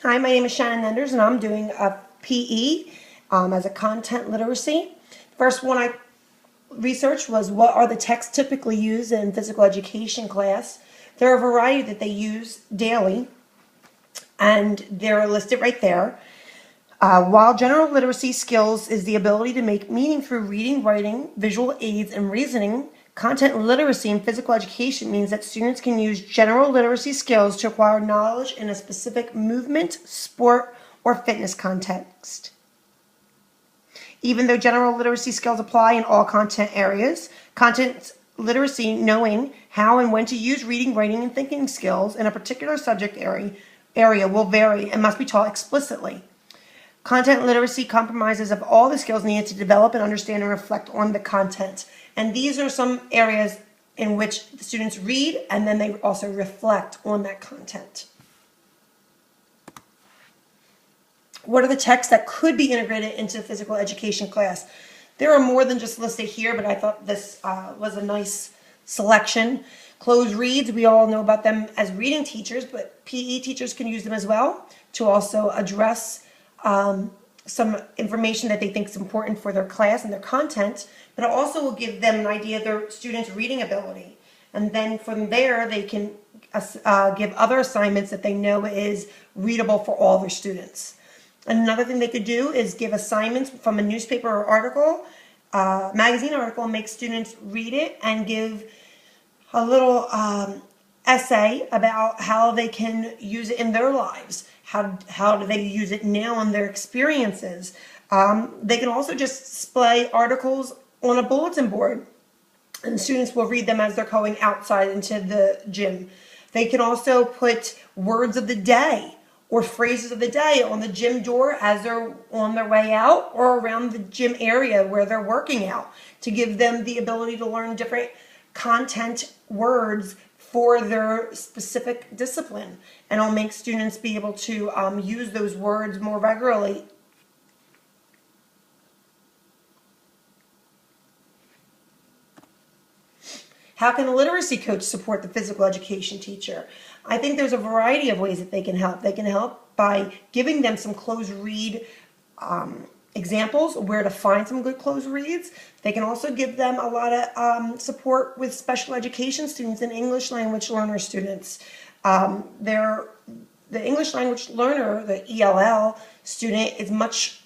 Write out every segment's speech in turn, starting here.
Hi, my name is Shannon Enders, and I'm doing a PE as a content literacy. First one I researched was what are the texts typically used in physical education class. There are a variety that they use daily, and they're listed right there. While general literacy skills is the ability to make meaning through reading, writing, visual aids, and reasoning, content literacy in physical education means that students can use general literacy skills to acquire knowledge in a specific movement, sport, or fitness context. Even though general literacy skills apply in all content areas, content literacy, knowing how and when to use reading, writing, and thinking skills in a particular subject area will vary and must be taught explicitly. Content literacy comprises of all the skills needed to develop and understand and reflect on the content. And these are some areas in which the students read and then they also reflect on that content. What are the texts that could be integrated into physical education class? There are more than just listed here, but I thought this was a nice selection. Closed reads, we all know about them as reading teachers, but PE teachers can use them as well to also address some information that they think is important for their class and their content, but it also will give them an idea of their students' reading ability. And then from there, they can give other assignments that they know is readable for all their students. Another thing they could do is give assignments from a newspaper or article, magazine article, and make students read it and give a little essay about how they can use it in their lives. How do they use it now in their experiences? They can also just display articles on a bulletin board, and students will read them as they're going outside into the gym. They can also put words of the day or phrases of the day on the gym door as they're on their way out or around the gym area where they're working out to give them the ability to learn different content words for their specific discipline, and it'll make students be able to use those words more regularly. How can a literacy coach support the physical education teacher? I think there's a variety of ways that they can help. They can help by giving them some closed read examples of where to find some good closed reads. They can also give them a lot of support with special education students and English language learner students. The English language learner, the ELL student, is much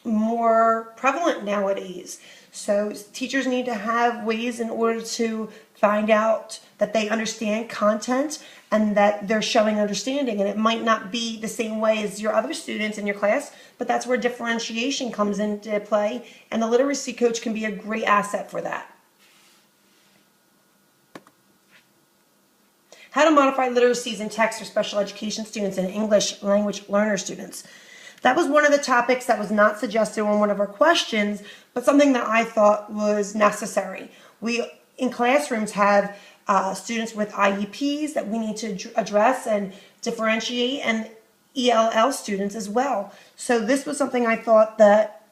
more prevalent nowadays. So teachers need to have ways in order to find out that they understand content and that they're showing understanding. And it might not be the same way as your other students in your class, but that's where differentiation comes into play. And the literacy coach can be a great asset for that. How to modify literacies in text for special education students and English language learner students. That was one of the topics that was not suggested on one of our questions, but something that I thought was necessary. We, in classrooms, have students with IEPs that we need to address and differentiate, and ELL students as well. So this was something I thought that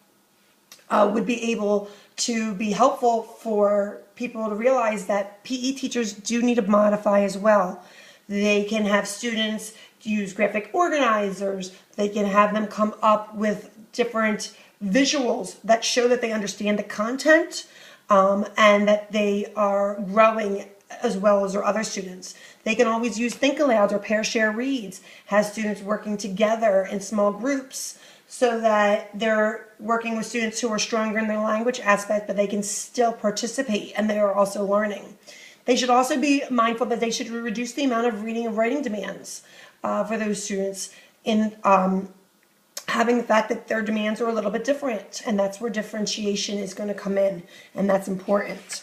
would be able to be helpful for people to realize that PE teachers do need to modify as well. They can have students use graphic organizers. They can have them come up with different visuals that show that they understand the content and that they are growing as well as their other students. They can always use think alouds or pair share reads, have students working together in small groups so that they're working with students who are stronger in their language aspect, but they can still participate and they are also learning. They should also be mindful that they should reduce the amount of reading and writing demands for those students in having the fact that their demands are a little bit different, and that's where differentiation is going to come in, and that's important.